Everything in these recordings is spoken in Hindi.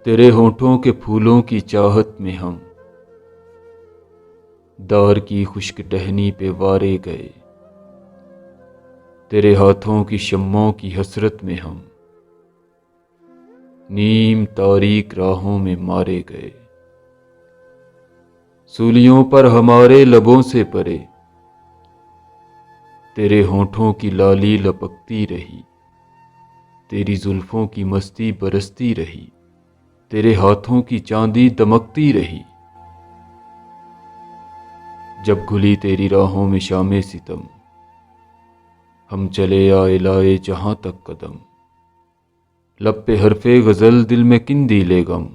तेरे होठों के फूलों की चाहत में हम दार की खुश्क टहनी पे वारे गए। तेरे हाथों की शम्मों की हसरत में हम नीम तारीक राहों में मारे गए। सूलियों पर हमारे लबों से परे तेरे होठों की लाली लपकती रही। तेरी जुल्फों की मस्ती बरसती रही। तेरे हाथों की चांदी दमकती रही। जब घुली तेरी राहों में शामे सितम, हम चले आए लाए जहां तक कदम। लब पे हरफे गजल दिल में किंदीले गम,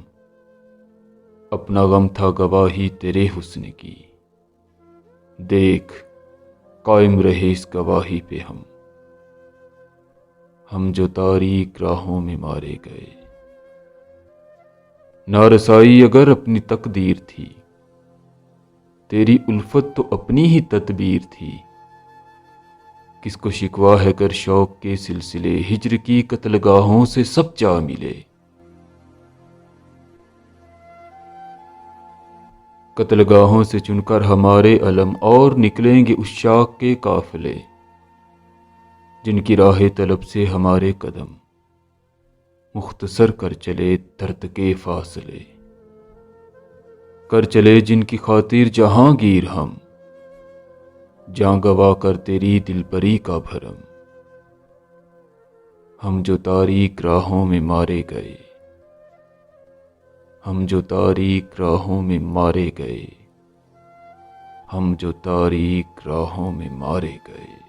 अपना गम था गवाही तेरे हुस्न की। देख कायम रहे इस गवाही पे हम जो तारीक राहों में मारे गए। नारसाई अगर अपनी तकदीर थी, तेरी उल्फत तो अपनी ही तदबीर थी। किसको शिकवा है कर शौक के सिलसिले, हिज्र की कत्लगाहों से सब जा मिले। कत्लगाहों से चुनकर हमारे अलम और निकलेंगे उस शाख के काफिले, जिनकी राह तलब से हमारे कदम मुख्तसर कर चले दर्द के फासले। कर चले जिनकी खातिर जहांगीर हम जां गवा कर तेरी दिलबरी का भरम। हम जो तारीक राहों में मारे गए, हम जो तारीक राहों में मारे गए, हम जो तारीक राहों में मारे गए।